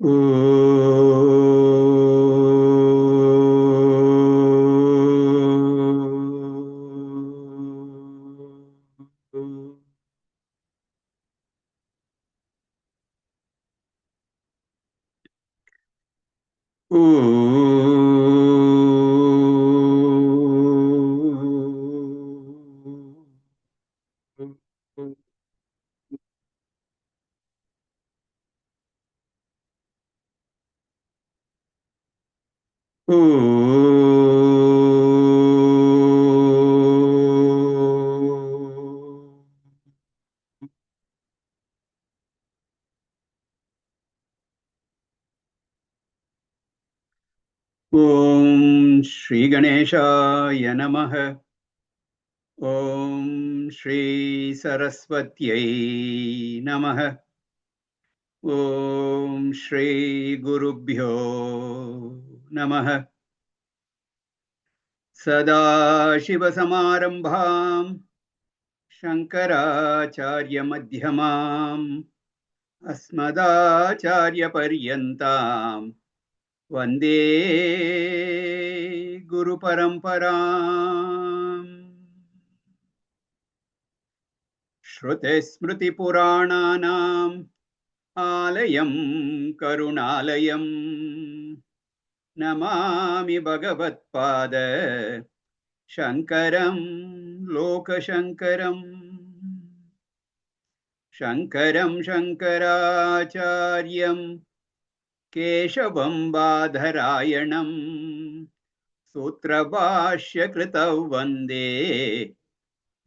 Om Shri Ganeshaya Namaha. Om Shri Saraswatyai Namaha. Om Shri Gurubhyo Namaha. Sadashivasamarambham Shankaracharya Madhyamam Asmadacharya Paryantam Vande Guru Paramparam. Shruti Smriti Purananam Alayam Karunalayam Namami Bhagavatpada Shankaram Lokashankaram Shankaram Shankaracharyam Keshavam Badharayanam Sutrabhashya Kritau Vande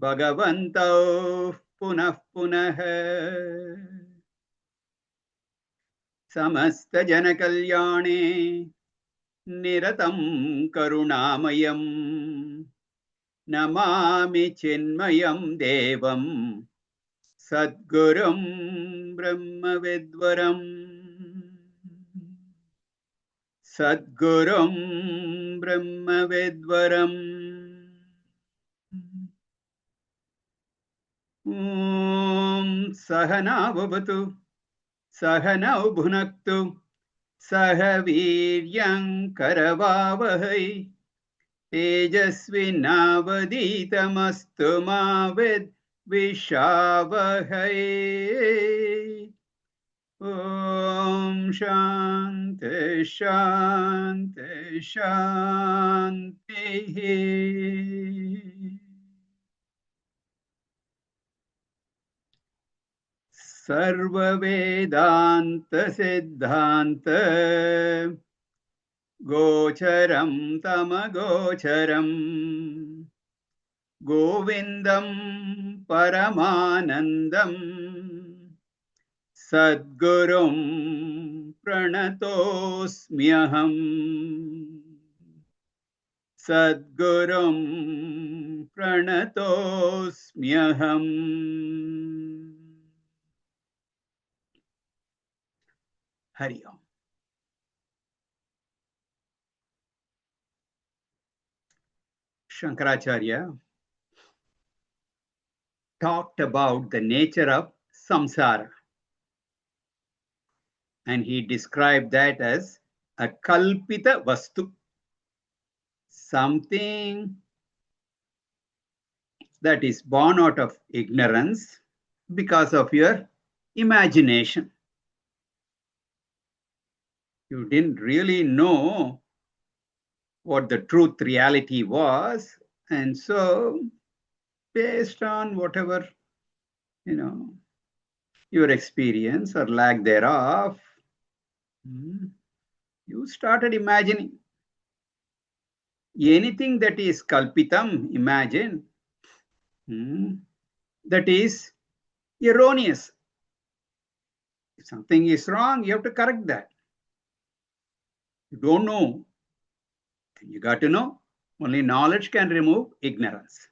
Bhagavantau Punah Punah Samasta Jana Kalyane Niratam Karunamayam Namami Chinmayam Devam Sadgurum Brahmavidvaram Sadgurum Brahmavidvaram Om Sahana Bhavatu Sahanau Bhunaktu Sahaviryam Karavavahai Tejasvinavaditamastu ma vidvishavahai. Om Shanti Shanti Shanti. Sarva Vedanta Siddhanta Gocharam Tamagocharam Govindam Paramanandam Sadgurum Pranatosmyaham Sadgurum Pranatosmyaham. Hari Om. Shankaracharya talked about the nature of samsara, and he described that as a kalpita vastu, something that is born out of ignorance because of your imagination. You didn't really know what the truth reality was, and so based on whatever your experience or lack thereof, you started imagining. Anything that is kalpitam, imagine, that is erroneous. If something is wrong, you have to correct that. You don't know, then you got to know. Only knowledge can remove ignorance.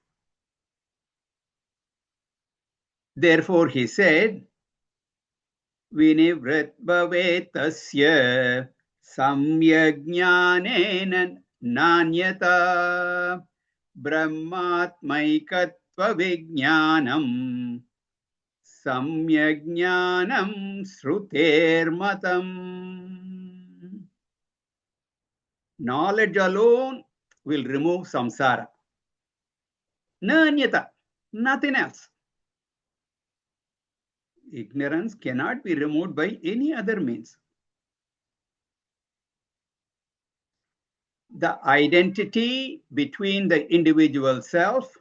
Therefore, he said, Vinivrit bhavetasya samyajnanena nanyata brahmatmaikatva vijnanam samyajnanam srutermatam. Knowledge alone will remove samsara. Nanyata, nothing else. Ignorance cannot be removed by any other means. The identity between the individual self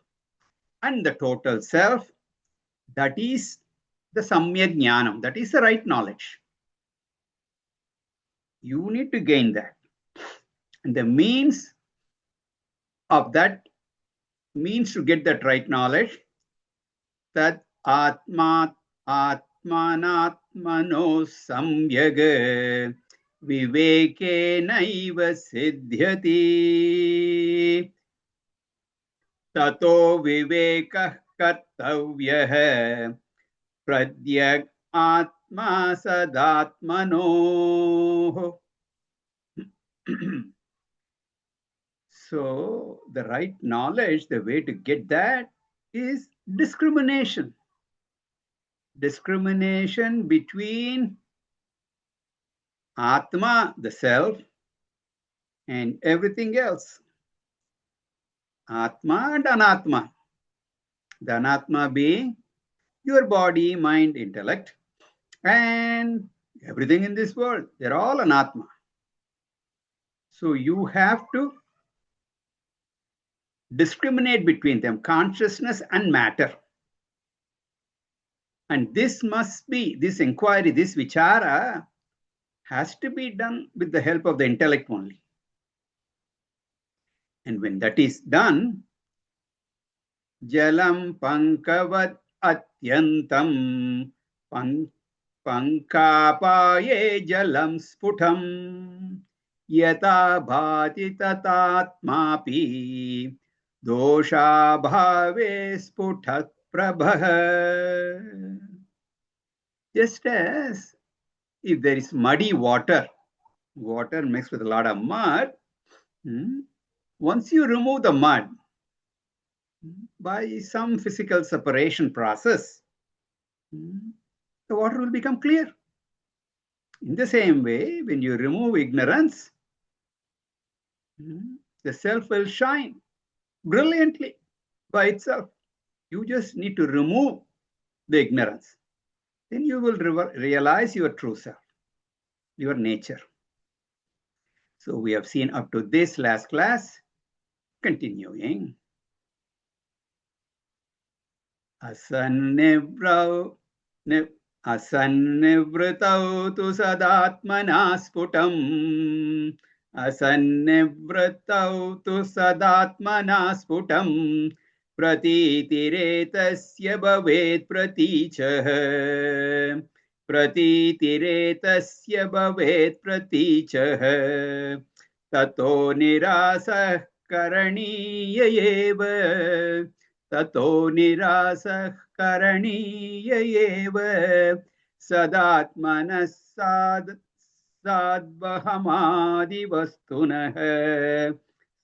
and the total self, that is the samyak jnanam, that is the right knowledge. You need to gain that. And the means of that, means to get that right knowledge, that atma atmanatmano samyag vivekenaiva siddhyati. Tato vivekah kartavyah pradyak atma sadatmano. So the right knowledge, the way to get that is discrimination. Discrimination between Atma, the self, and everything else. Atma and Anatma. The Anatma being your body, mind, intellect, and everything in this world. They're all Anatma. So you have to discriminate between them, consciousness and matter. And this must be, this inquiry, this vichara has to be done with the help of the intellect only. And when that is done, jalam pankavat atyantam pankapaye jalam sputam yata bhati tatatmapi dosha bhave sputat prabha. Just as if there is muddy water, water mixed with a lot of mud, once you remove the mud by some physical separation process, the water will become clear. In the same way, when you remove ignorance, the self will shine brilliantly by itself. You just need to remove the ignorance. Then you will realize your true self, your nature. So we have seen up to this last class. Continuing. Asannivratau tu sadatmana sputam. Asannivratau tu sadatmana sputam. Pratitiretasya bhavet pratichah. Pratitiretasya bhavet pratichah. Tato nirasah karaniya eva. Tato nirasah karaniya eva. Sadatmanas sadvahamadi vastunah.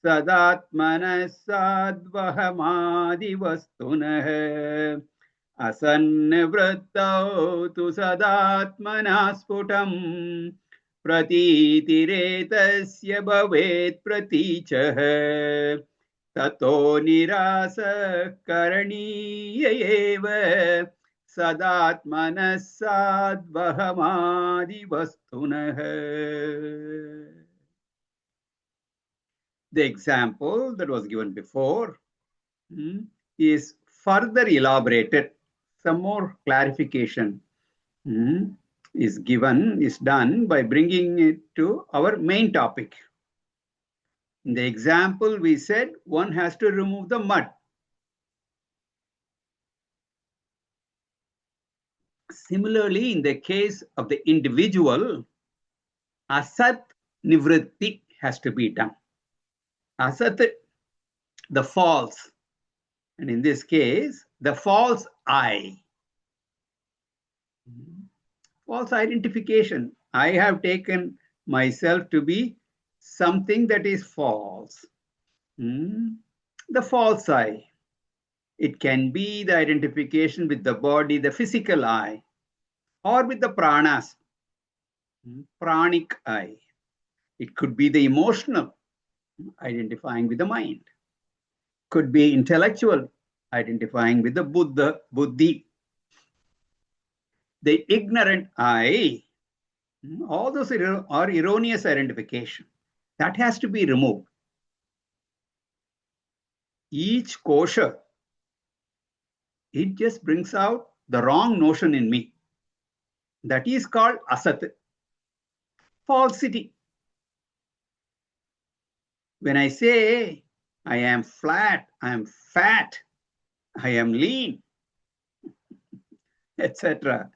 Sadatmanas sadvahamadi vastunah. Asannivrattau tu sadatmana sputam. Pratitiretasya bhavet pratichah. Tato nirasah karaniya eva. Sadatmanas sadvahamadi vastunah. The example that was given before is further elaborated. Some more clarification is done by bringing it to our main topic. In the example, we said one has to remove the mud. Similarly, in the case of the individual, asat nivritti has to be done. Asat, the false, and in this case, the false I. False identification. I have taken myself to be something that is false. The false I. It can be the identification with the body, the physical I, or with the pranas, pranic I. It could be the emotional, identifying with the mind. Could be intellectual, identifying with the Buddha, buddhi. The ignorant I, all those are erroneous identification. That has to be removed. Each kosha, it just brings out the wrong notion in me. That is called asat, falsity. When I say I am flat, I am fat, I am lean, etc.,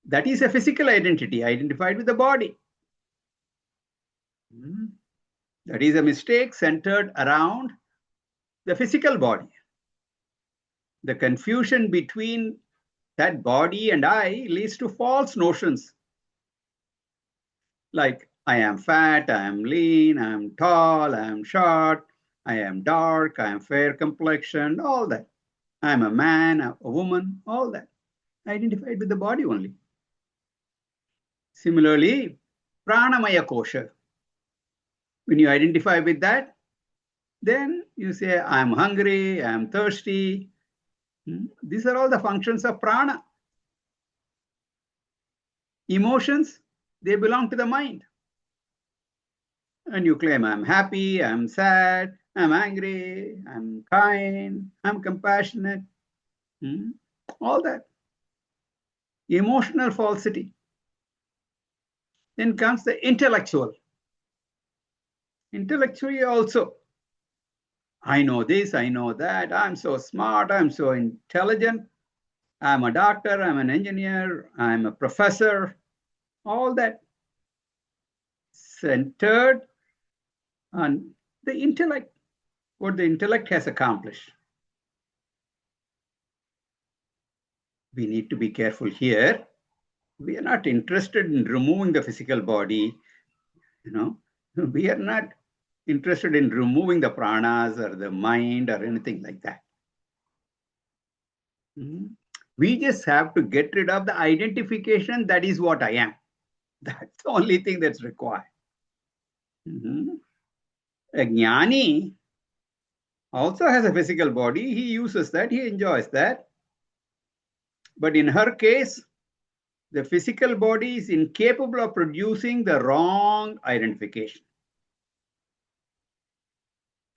that is a physical identity identified with the body. That is a mistake centered around the physical body. The confusion between that body and I leads to false notions like I am fat, I am lean, I am tall, I am short, I am dark, I am fair complexioned, all that. I am a man, a woman, all that. Identified with the body only. Similarly, pranamaya kosha. When you identify with that, then you say, I'm hungry, I'm thirsty. These are all the functions of prana. Emotions, they belong to the mind. And you claim, I'm happy, I'm sad, I'm angry, I'm kind, I'm compassionate. All that. Emotional falsity. Then comes the intellectual. Intellectually also, I know this, I know that, I'm so smart, I'm so intelligent, I'm a doctor, I'm an engineer, I'm a professor, all that centered on the intellect, what the intellect has accomplished. We need to be careful here. We are not interested in removing the physical body, we are not interested in removing the pranas or the mind or anything like that. We just have to get rid of the identification that is what I am. That's the only thing that's required. A jnani also has a physical body. He uses that, he enjoys that. But in her case, the physical body is incapable of producing the wrong identification.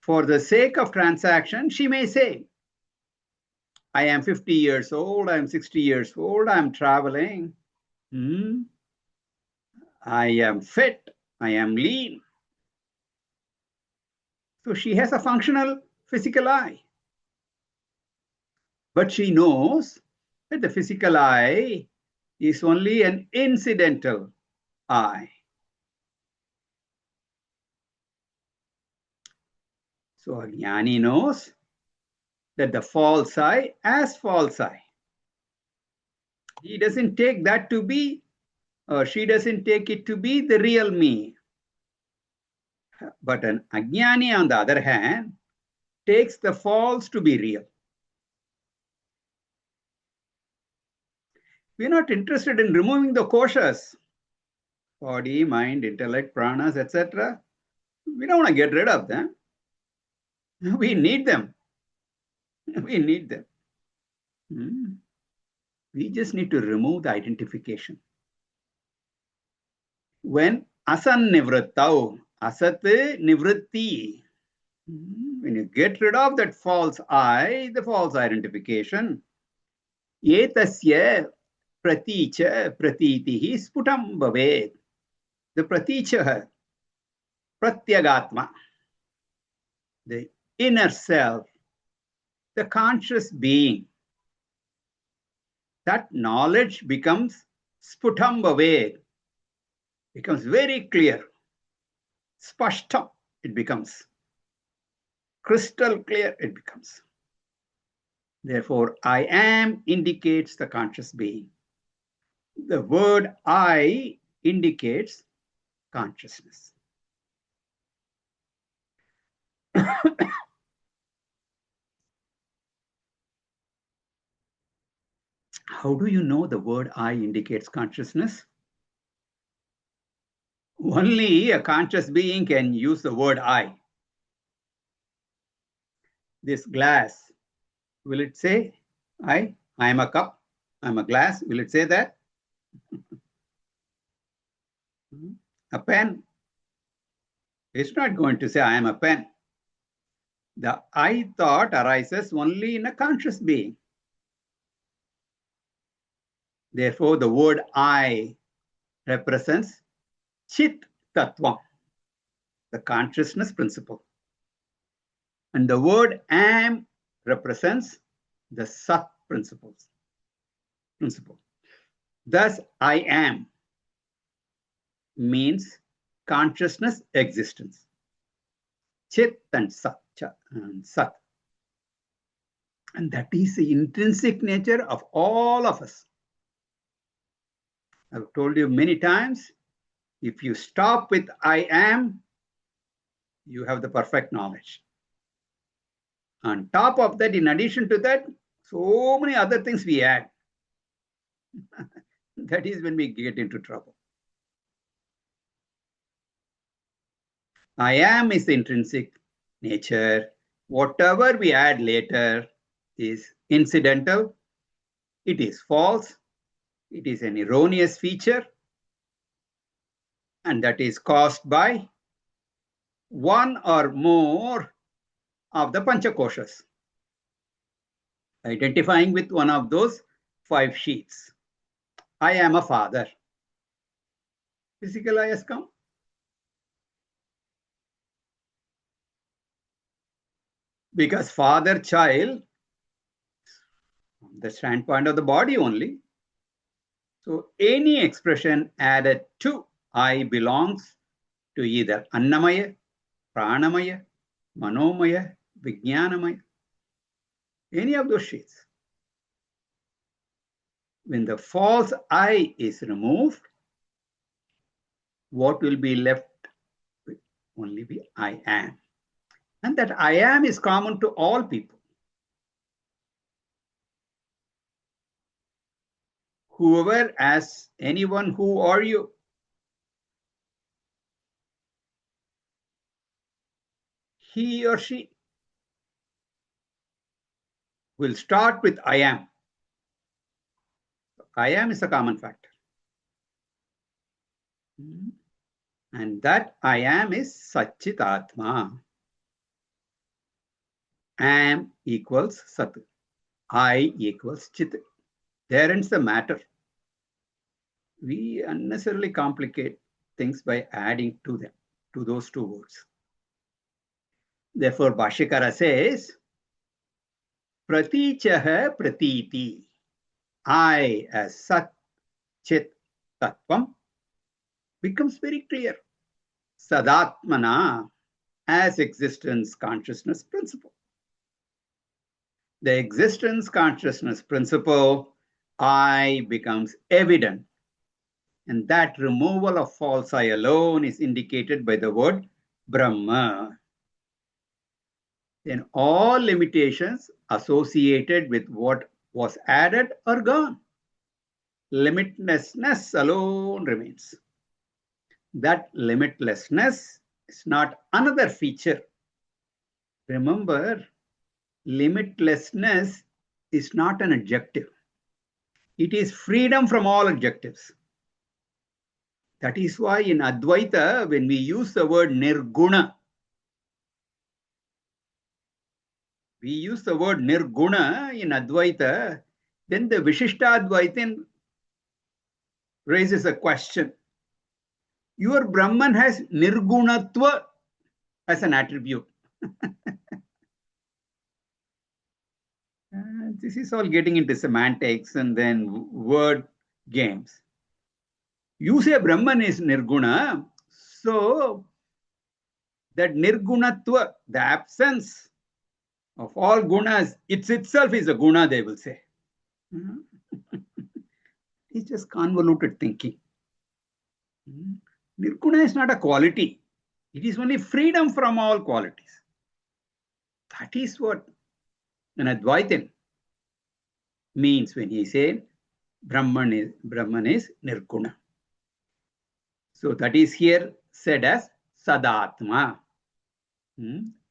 For the sake of transaction, she may say, I am 50 years old, I am 60 years old, I am traveling. I am fit, I am lean. So she has a functional physical I. But she knows that the physical I is only an incidental I. So a jnani knows that the false I as false I. He doesn't take that to be, or she doesn't take it to be the real me. But an ajnani, on the other hand, takes the false to be real. We're not interested in removing the koshas, body, mind, intellect, pranas, etc. We don't want to get rid of them. We need them. We need them. We just need to remove the identification. When asan nivrittau, asat nivritti, when you get rid of that false I, the false identification, etasya praticha pratitihi sputam bhavet. The praticha, pratyagatma, the inner self, the conscious being, that knowledge becomes sputam bhavet, becomes very clear. Spashtam, it becomes. Crystal clear, it becomes. Therefore, I am indicates the conscious being. The word I indicates consciousness. How do you know the word I indicates consciousness? Only a conscious being can use the word I. This glass, will it say I? I am a cup, I'm a glass. Will it say that? A pen, it's not going to say I am a pen. The I thought arises only in a conscious being. Therefore, the word I represents Chit Tattva, the consciousness principle. And the word am represents the Sat principle. Thus, I am means consciousness existence. Chit and Sat. And that is the intrinsic nature of all of us. I've told you many times, if you stop with I am, you have the perfect knowledge. On top of that, in addition to that, so many other things we add. That is when we get into trouble. I am is the intrinsic nature. Whatever we add later is incidental. It is false. It is an erroneous feature. And that is caused by one or more of the Panchakoshas, identifying with one of those 5 sheets. I am a father. Physical I has come. Because father, child, from the standpoint of the body only. So any expression added to I belongs to either Annamaya, Pranamaya, Manomaya, Vijnanamaya, any of those sheets. When the false I is removed, what will be left with? Only be I am. And that I am is common to all people. Whoever asks anyone, who are you? He or she will start with I am. I am is a common factor. And that I am is Satchitatma. Am equals Sat. I equals Chit. There ends the matter. We unnecessarily complicate things by adding to them, to those 2 words. Therefore, Bhashyakara says, Pratichaha pratiti. I as Sat Chit Tattvam becomes very clear. Sadatmana as existence consciousness principle. The existence consciousness principle, I becomes evident. And that removal of false I alone is indicated by the word Brahma. Then all limitations associated with what was added are gone. Limitlessness alone remains. That limitlessness is not another feature. Remember, limitlessness is not an adjective. It is freedom from all adjectives. That is why in Advaita, when we use the word nirguna, in Advaita, then the Vishishtadvaitin raises a question. Your Brahman has nirgunatva as an attribute. This is all getting into semantics and then word games. You say Brahman is nirguna, so that nirgunatva, the absence of all gunas, itself is a guna, they will say. It's just convoluted thinking. Nirguna is not a quality. It is only freedom from all qualities. That is what an Advaitin. means when he said Brahman is Nirguna. So that is here said as Sadatma,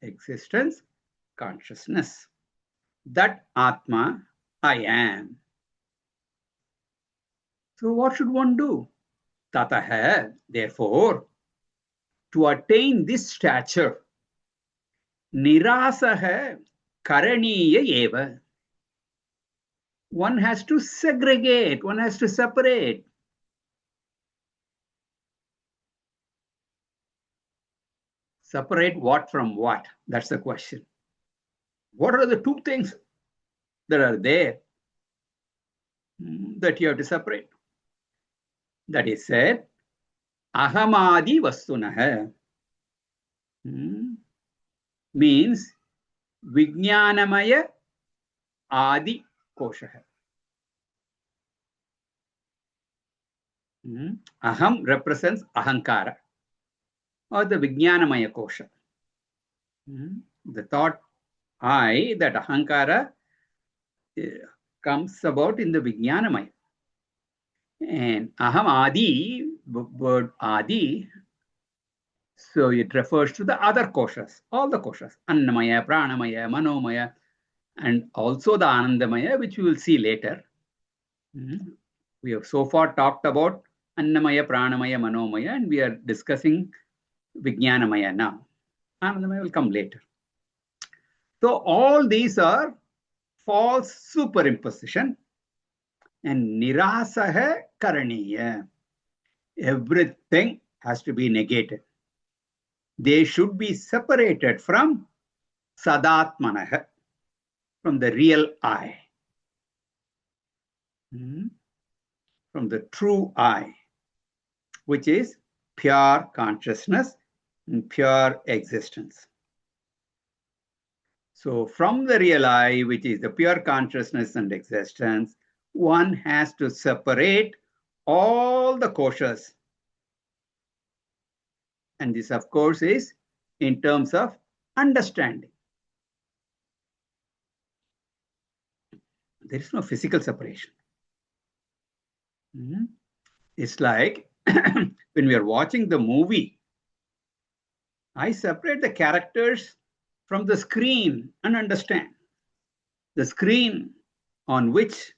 existence, consciousness. That Atma I am. So what should one do? Tataha, therefore, to attain this stature, Nirasaha Karaniya eva. One has to segregate, one has to separate. Separate what from what? That's the question. What are the two things that are there that you have to separate? That is said, Ahamadi Vastunaha means Vijnanamaya Adi Koshaha. Aham represents Ahankara or the Vijnanamaya Kosha. The thought I, that Ahankara, comes about in the Vijnanamaya. And Aham Adi, word Adi, so it refers to the other koshas, all the koshas, Annamaya, Pranamaya, Manomaya, and also the Anandamaya, which we will see later. We have so far talked about Annamaya, Pranamaya, Manomaya, and we are discussing Vijnanamaya now. Anandamaya will come later. So all these are false superimposition and Nirasaha Karaniya. Everything has to be negated. They should be separated from Sadatmanaha, from the real I, from the true I, which is pure consciousness and pure existence. So from the real I, which is the pure consciousness and existence, one has to separate all the koshas. And this, of course, is in terms of understanding. There is no physical separation. It's like when we are watching the movie, I separate the characters from the screen and understand. The screen on which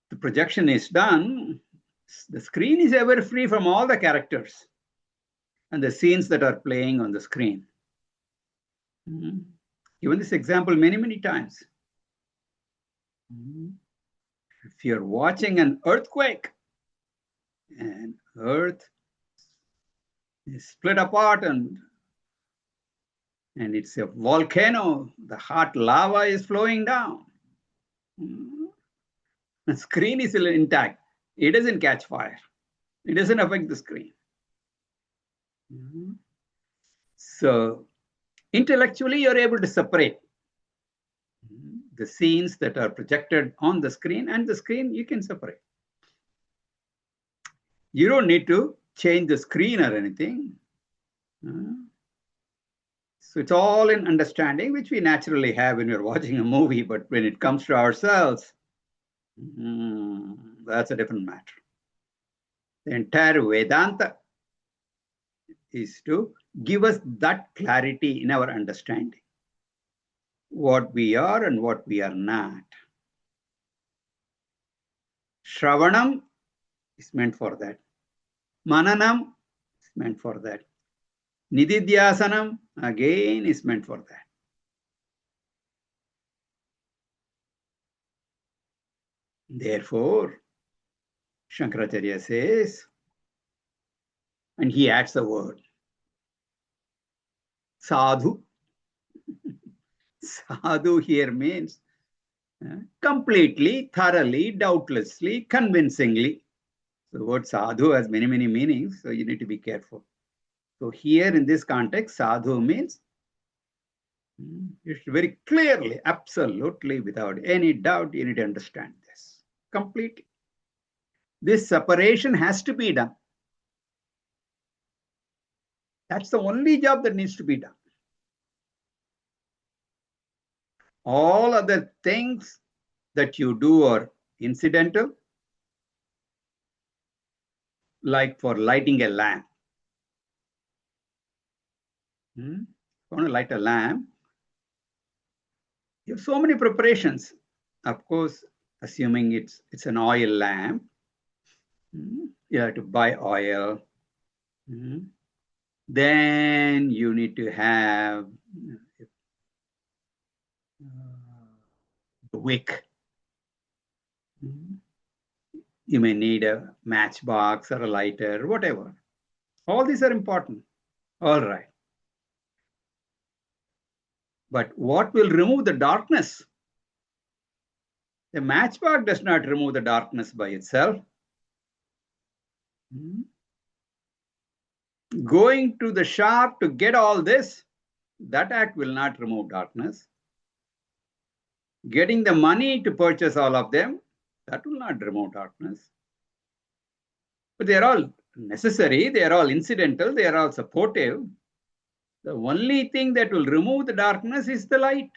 the projection is done, the screen is ever free from all the characters and the scenes that are playing on the screen. Given this example many, many times. If you're watching an earthquake and earth is split apart and it's a volcano, the hot lava is flowing down. The screen is still intact. It doesn't catch fire. It doesn't affect the screen. So intellectually, you're able to separate the scenes that are projected on the screen and the screen you can separate. You don't need to change the screen or anything. So it's all in understanding, which we naturally have when we're watching a movie, but when it comes to ourselves, that's a different matter. The entire Vedanta is to give us that clarity in our understanding. What we are and what we are not. Shravanam is meant for that. Mananam is meant for that. Nididhyasanam again is meant for that. Therefore, Shankaracharya says, and he adds a word, sadhu. Sadhu here means completely, thoroughly, doubtlessly, convincingly. So the word sadhu has many, many meanings, so you need to be careful. So here in this context, sadhu means you should very clearly, absolutely, without any doubt, you need to understand this completely. This separation has to be done. That's the only job that needs to be done. All other things that you do are incidental, like for lighting a lamp. You want to light a lamp, you have so many preparations. Of course, assuming it's an oil lamp, you have to buy oil. Then you need to have the wick. You may need a matchbox or a lighter, whatever. All these are important. All right. But what will remove the darkness? The matchbox does not remove the darkness by itself. Going to the shop to get all this, that act will not remove darkness. Getting the money to purchase all of them, that will not remove darkness. But they are all necessary, they are all incidental, they are all supportive. The only thing that will remove the darkness is the light.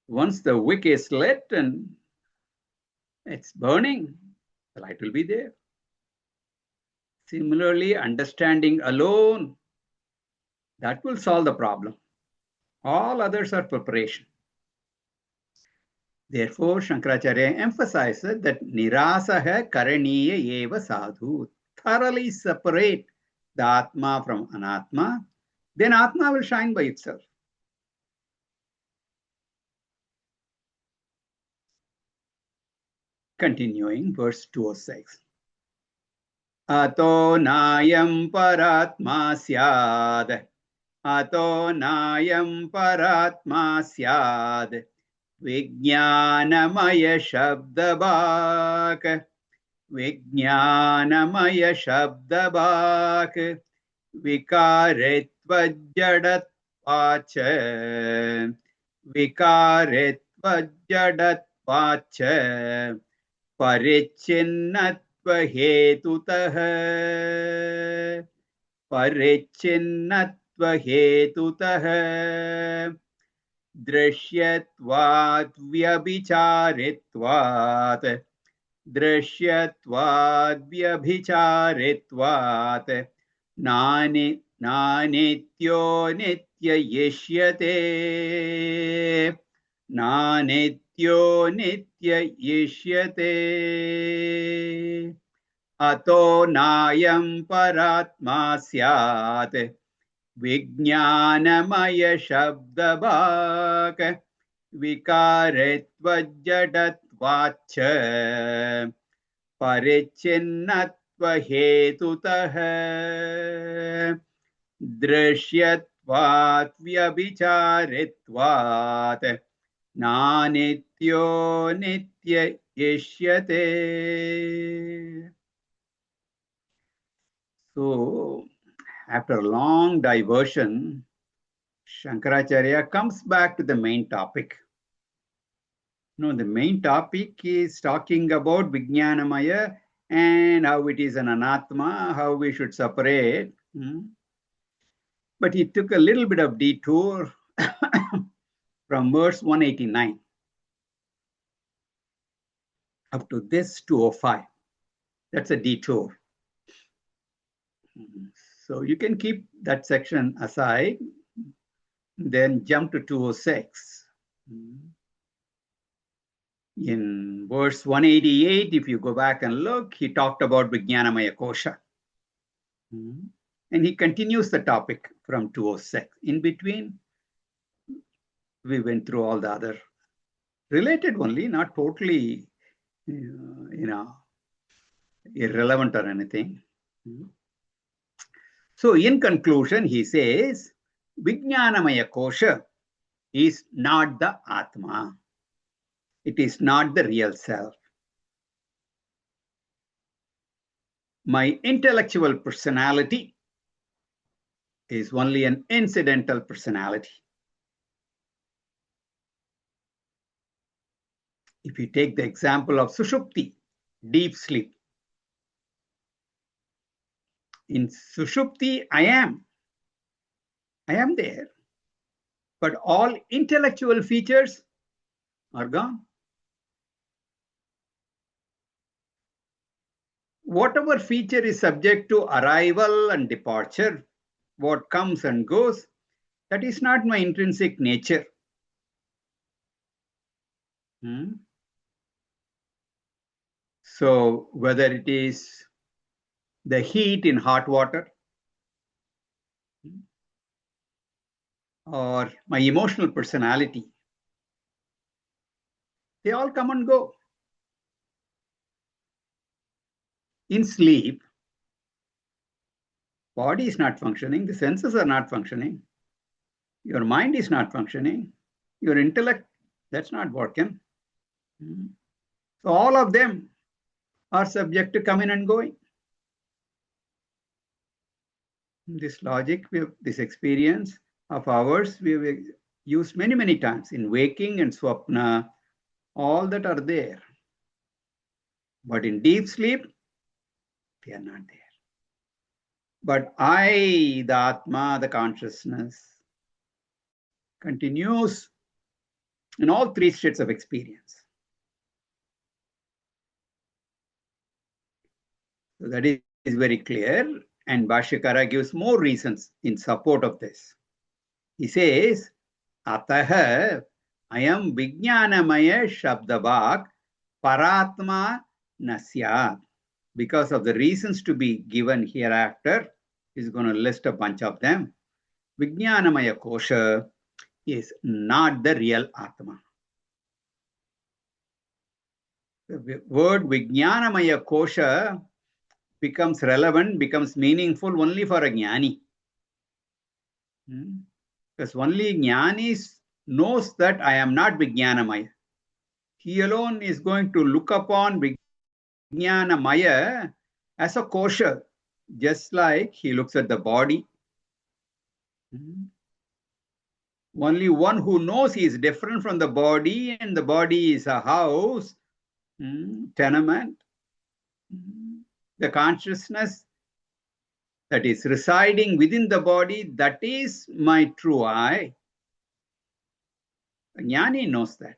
Once the wick is lit and it's burning, the light will be there. Similarly, understanding alone, that will solve the problem. All others are preparation. Therefore, Shankaracharya emphasizes that nirasaha karaniya eva sadhu. Thoroughly separate the Atma from Anatma, then Atma will shine by itself. Continuing, verse 206. Ato nayam paratma syad. Ato nayam paratma syad. Vijnanamaya shabdabak. Vijnanamaya shabdabak. Vikaretvajadatvacha. Vikaretvajadatvacha. Parichinnatva hetutah. Parichinnatva hetutah. Drishyatvat vyabhicharitvat. Drishyatvad vyabhicharitvat. Nanityo nitya yishyate. Nanityo nitya yishyate. Ato nayam paratma syat. Vijnanamaya shabdabak. Vikaretvajadatvacha. Parichinnatva hetutah. Drishyatvat vyabhicharitvat. Nanityo nitya yishyate. So, after a long diversion, Shankaracharya comes back to the main topic. The main topic is talking about Vijnanamaya and how it is an Anatma, how we should separate. But he took a little bit of detour from verse 189 up to this 205. That's a detour. So you can keep that section aside, then jump to 206. In verse 188, if you go back and look, he talked about Vijnanamaya Kosha. And he continues the topic from 206. In between, we went through all the other related only, not totally, irrelevant or anything. So in conclusion, he says, Vijnanamaya Kosha is not the Atma. It is not the real self. My intellectual personality is only an incidental personality. If you take the example of Sushupti, deep sleep. In Sushupti, I am there. but all intellectual features are gone. Whatever feature is subject to arrival and departure, what comes and goes, that is not my intrinsic nature. So whether it is the heat in hot water, or my emotional personality, they all come and go. In sleep, body is not functioning, the senses are not functioning, your mind is not functioning, your intellect, that's not working. So all of them are subject to coming and going. This logic, this experience of ours, we have used many, many times in waking and swapna, all that are there. But in deep sleep, they are not there. But I, the Atma, the consciousness, continues in all three states of experience. So that is very clear, and Bhashyakara gives more reasons in support of this. He says, Ataha ayam vijnanamaya shabdabhak paratma nasyat. Because of the reasons to be given hereafter, he's going to list a bunch of them. Vijnanamaya kosha is not the real Atma. The word Vijnanamaya kosha becomes relevant, becomes meaningful only for a jnani. Because only jnani knows that I am not Vijnanamaya. He alone is going to look upon Vijnanamaya as a kosha, just like he looks at the body. Only one who knows he is different from the body, and the body is a house, tenement. The consciousness that is residing within the body, that is my true I. A jnani knows that.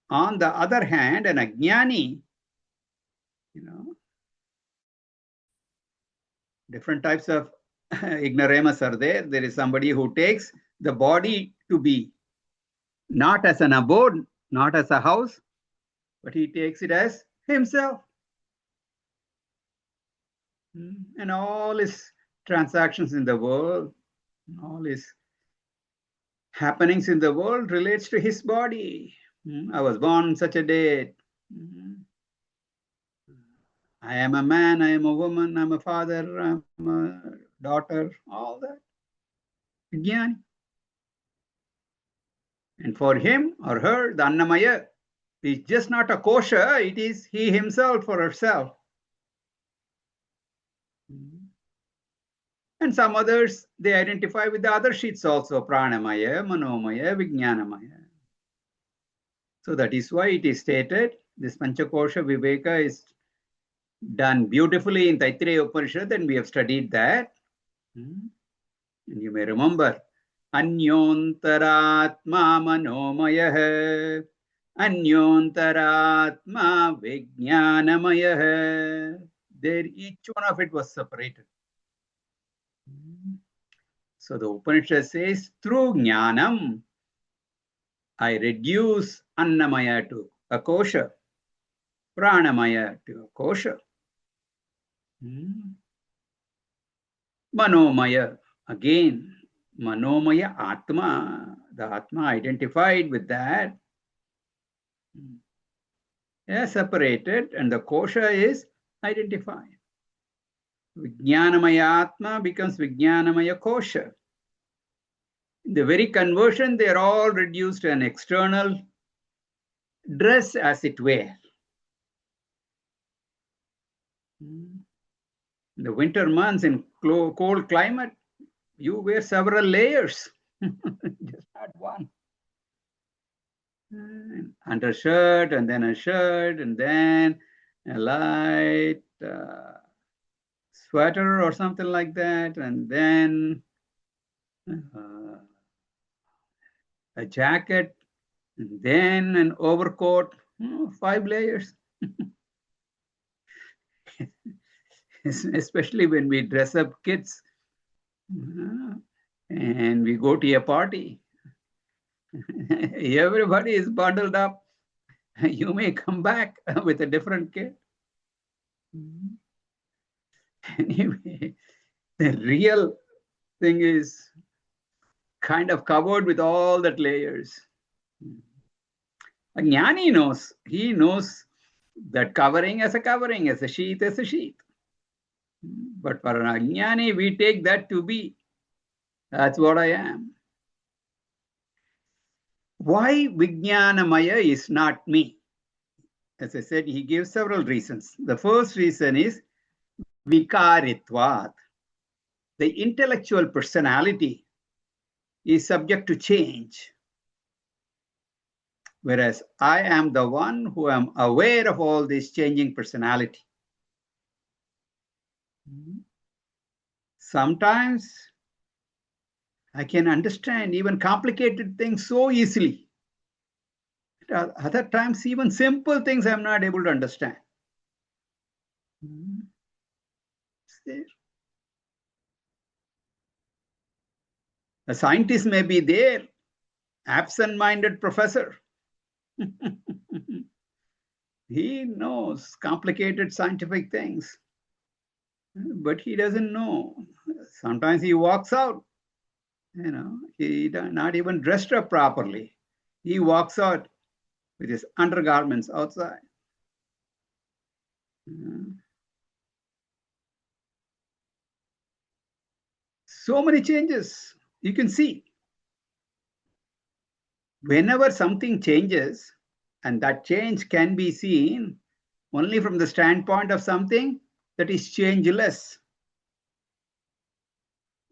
On the other hand, an ajnani, different types of ignoramus are there. There is somebody who takes the body to be not as an abode, not as a house, but he takes it as himself. And all his transactions in the world, all his happenings in the world relates to his body. I was born on such a date. I am a man, I am a woman, I'm a father, I'm a daughter, all that. Jnani. And for him or her, the Annamaya is just not a kosha, it is he himself or herself. And some others, they identify with the other sheets also, Pranamaya, Manomaya, Vijnanamaya. So that is why it is stated, this Panchakosha Viveka is done beautifully in Taittiriya Upanishad, and we have studied that. And you may remember, Anyantaratma Manomayah, Anyantaratma Vijnanamayah. There, each one of it was separated. So the Upanishad says, through Jnanam, I reduce Annamaya to a kosha, Pranamaya to a kosha, Manomaya, again, Manomaya Atma, the Atma identified with that, is separated, and the kosha is identified. Vijnanamaya Atma becomes Vijnanamaya kosha. In the very conversion, they are all reduced to an external dress, as it were. In the winter months, in cold climate, you wear several layers, just not one. Undershirt, and then a shirt, and then a light sweater or something like that, and then a jacket, and then an overcoat, 5 layers. Especially when we dress up kids and we go to a party. Everybody is bundled up. You may come back with a different kid. Anyway, the real thing is kind of covered with all that layers. A jnani knows. He knows that covering as a covering, as a sheath as a sheath. But for an ajnani, we take that to be. That's what I am. Why Vijnanamaya is not me? As I said, he gives several reasons. The first reason is Vikaritvat. The intellectual personality is subject to change. Whereas I am the one who am aware of all this changing personality. Sometimes I can understand even complicated things so easily. At other times, even simple things I'm not able to understand. It's there. A scientist may be there, absent-minded professor. He knows complicated scientific things, but he doesn't know. Sometimes he walks out, he not even dressed up properly. He walks out with his undergarments outside. So many changes you can see. Whenever something changes, and that change can be seen only from the standpoint of something that is changeless.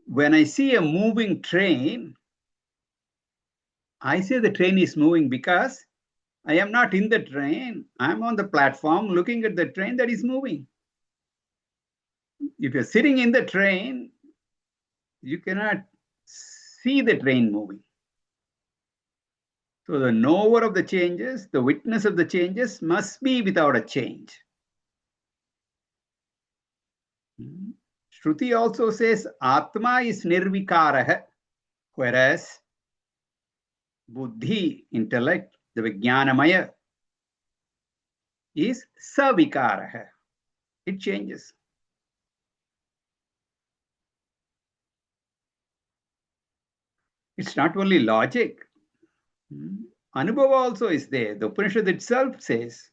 When I see a moving train, I say the train is moving because I am not in the train. I'm on the platform looking at the train that is moving. If you're sitting in the train, you cannot see the train moving. So the knower of the changes, the witness of the changes must be without a change. Shruti also says Atma is nirvikaraha, whereas Buddhi, intellect, the Vijnanamaya, is savikaraha. It changes. It's not only logic. Anubhava also is there. The Upanishad itself says,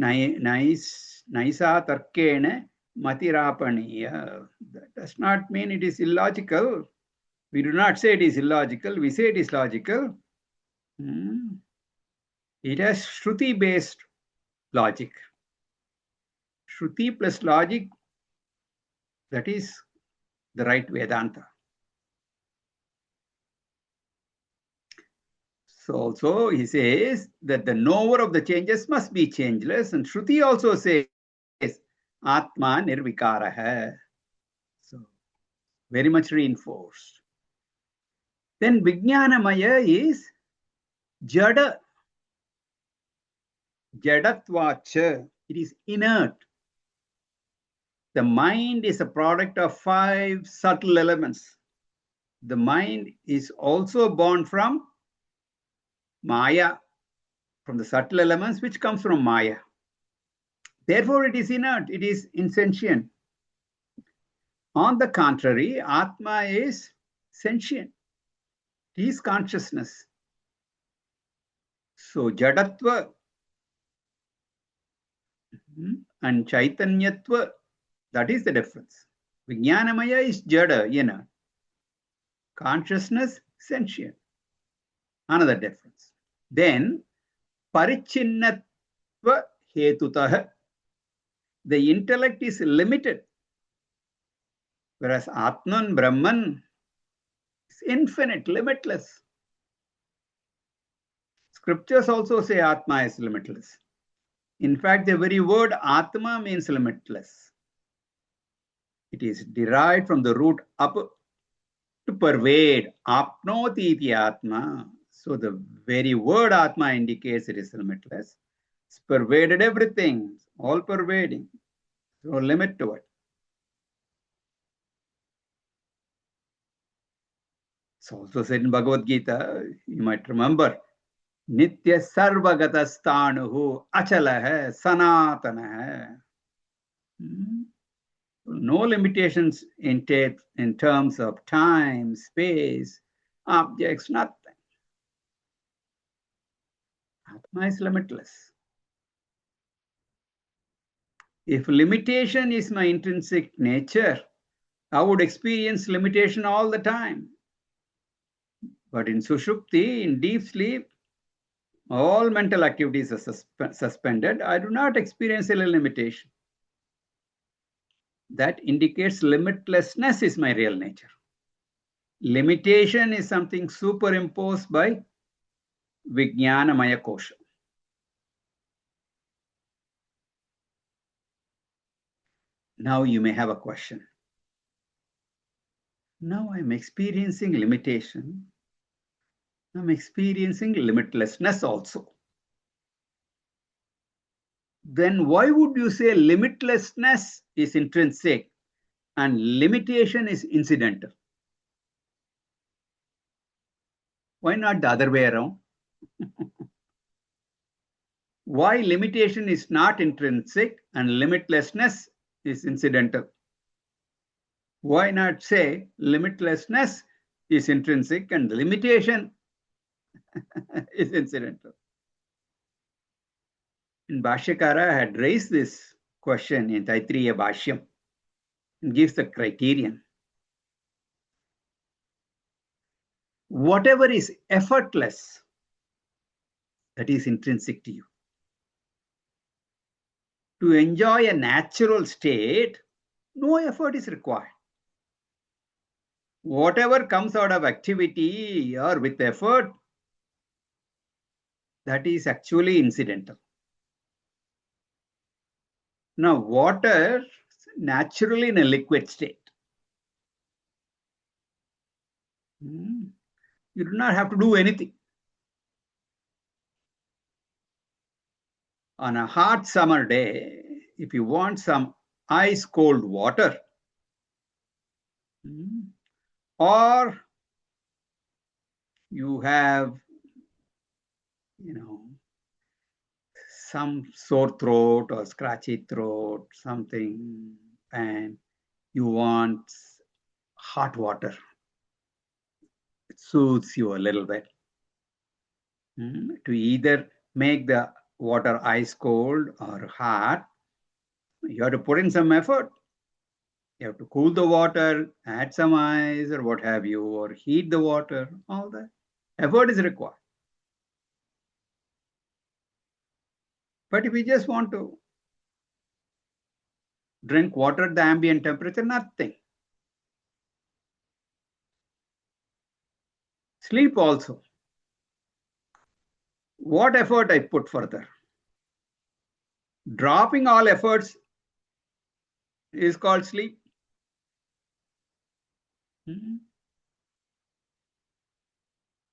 Naisa tarkena matirapaniya. That does not mean it is illogical. We do not say it is illogical. We say it is logical. It has Shruti-based logic. Shruti plus logic, that is the right Vedanta. So also he says that the knower of the changes must be changeless, and Shruti also says Atma nirvikaraha. So very much reinforced. Then Vijnanamaya is Jada. Jadatvacha. It is inert. The mind is a product of 5 subtle elements. The mind is also born from Maya, from the subtle elements which comes from Maya. Therefore, it is inert, it is insentient. On the contrary, Atma is sentient. It is consciousness. So, Jadatva and Chaitanyatva, that is the difference. Vijnanamaya is Jada, inert. Consciousness, sentient. Another difference. Then, Parichinnatva hetutah. The intellect is limited, whereas Atman, Brahman, is infinite, limitless. Scriptures also say Atma is limitless. In fact, the very word Atma means limitless. It is derived from the root up. To pervade, apnoti iti atma. So the very word atma indicates it is limitless. It's pervaded everything, all pervading. No limit to it. It's also said in Bhagavad Gita, you might remember, Nitya sarvagatasthanu achala hai, sanatana hai. No limitations in terms of time, space, objects, nothing. Atma is limitless. If limitation is my intrinsic nature, I would experience limitation all the time. But in Sushupti, in deep sleep, all mental activities are suspended. I do not experience any limitation. That indicates limitlessness is my real nature. Limitation is something superimposed by Vijnanamaya Kosha. Now you may have a question. Now I'm experiencing limitation. I'm experiencing limitlessness also. Then why would you say limitlessness is intrinsic and limitation is incidental? Why not the other way around? Why limitation is not intrinsic and limitlessness is incidental? Why not say limitlessness is intrinsic and limitation is incidental? And Bhashyakara had raised this question in Taittiriya Bhashyam and gives the criterion. Whatever is effortless, that is intrinsic to you. To enjoy a natural state, no effort is required. Whatever comes out of activity or with effort, that is actually incidental. Now, water naturally in a liquid state. You do not have to do anything. On a hot summer day, if you want some ice cold water, or you have, some sore throat or scratchy throat, something, and you want hot water. It soothes you a little bit. To either make the water ice cold or hot, you have to put in some effort. You have to cool the water, add some ice or what have you, or heat the water, all that. Effort is required. But if you just want to drink water at the ambient temperature, nothing. Sleep also. What effort I put further? Dropping all efforts is called sleep.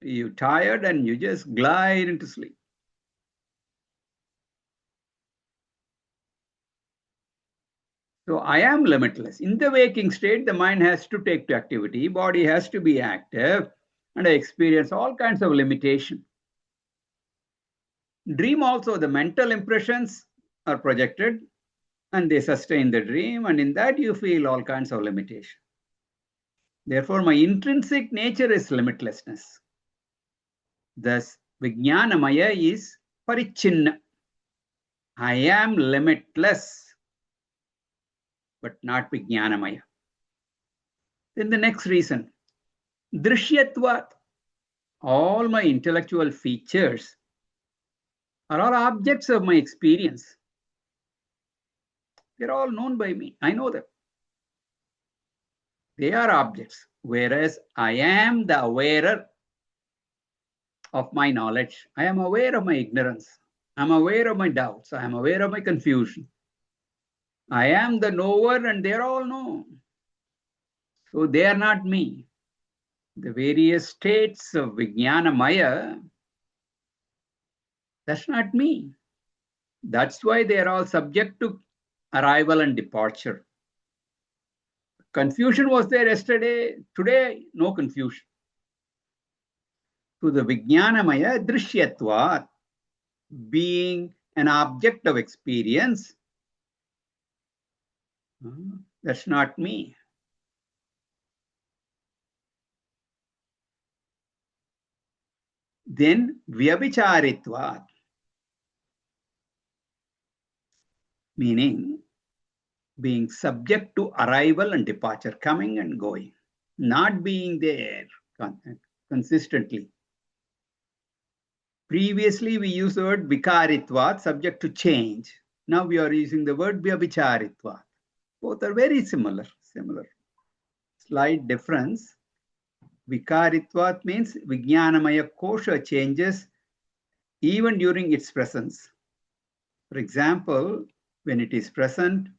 You're tired and you just glide into sleep. So I am limitless. In the waking state, the mind has to take to activity, body has to be active, and I experience all kinds of limitation. Dream also, the mental impressions are projected and they sustain the dream, and in that you feel all kinds of limitation. Therefore, my intrinsic nature is limitlessness. Thus, Vijnanamaya is parichinna. I am limitless, but not Vijnanamaya. Then the next reason, Drishyatvat. All my intellectual features are all objects of my experience. They're all known by me. I know them. They are objects, whereas I am the awarer of my knowledge. I am aware of my ignorance. I'm aware of my doubts. I am aware of my confusion. I am the knower and they're all known. So they are not me. the various states of Vijnanamaya, that's not me. That's why they are all subject to arrival and departure. Confusion was there yesterday, today, no confusion. To the Vijnanamaya Drishyatvat, being an object of experience, that's not me. Then Vyabhicharitvat, meaning being subject to arrival and departure, coming and going, not being there consistently. Previously, we used the word vikaritvat, subject to change. Now we are using the word vyabhicharitvat. Both are very similar. Slight difference. Vikaritvat means Vijnanamaya kosha changes even during its presence. For example, when it is present,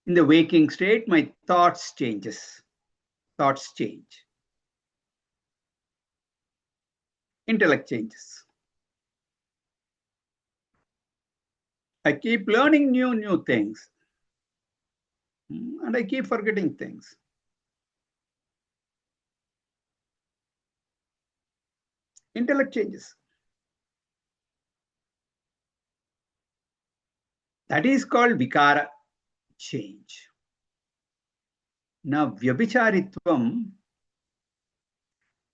in the waking state, my thoughts change. Intellect changes. I keep learning new things. And I keep forgetting things. Intellect changes. That is called vikara, change. Now, vyabhicharitvam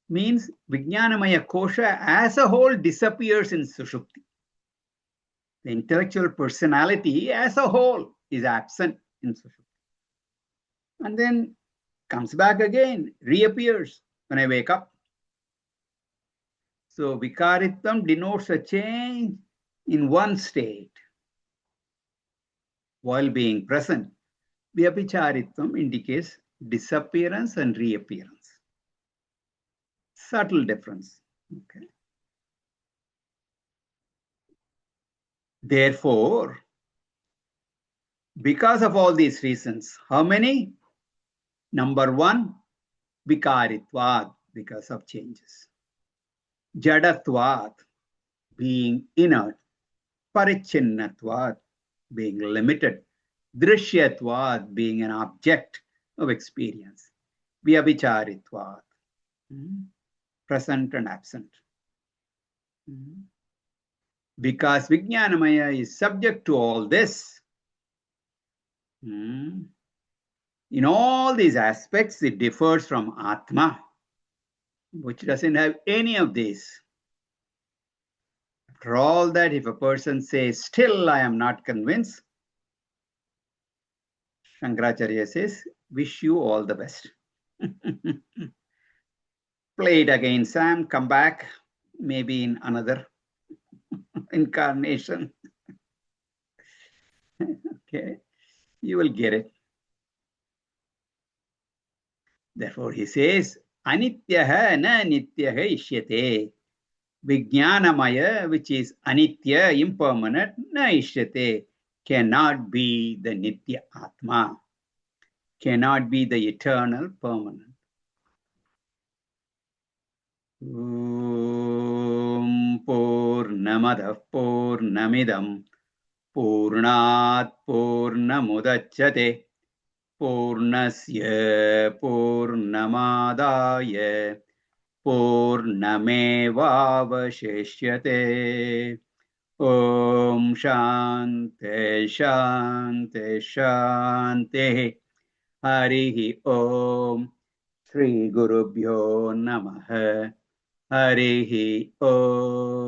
means Vijnanamaya kosha as a whole disappears in Sushupti. The intellectual personality as a whole is absent in Sushupti. And then comes back again, reappears when I wake up. So Vikaritvam denotes a change in one state while being present. Vyabhicharitvam indicates disappearance and reappearance. Subtle difference. Okay. Therefore, because of all these reasons, how many? Number one, vikaritvat, because of changes. Jadatvat, being inert. Parichinnatvat, being limited. Drishyatvat, being an object of experience. Vyabhicharitvat, present and absent. Because Vijnanamaya is subject to all this, in all these aspects, it differs from Atma, which doesn't have any of these. After all that, if a person says, still I am not convinced, Shankaracharya says, wish you all the best. Play it again, Sam, come back, maybe in another incarnation. Okay, you will get it. Therefore, he says, Anityaha na nityaha ishyate. Vijnanamaya, which is anitya, impermanent, na ishyate, cannot be the nitya atma, cannot be the eternal permanent. Om Purnamadav Purnamidam Purnat Purnamudachyate Purnasya Purnamadaya Purnamevavashishyate. Om Shanti Shanti Shanti. Harihi Om. Shri Gurubhyo Namaha. Harihi Om.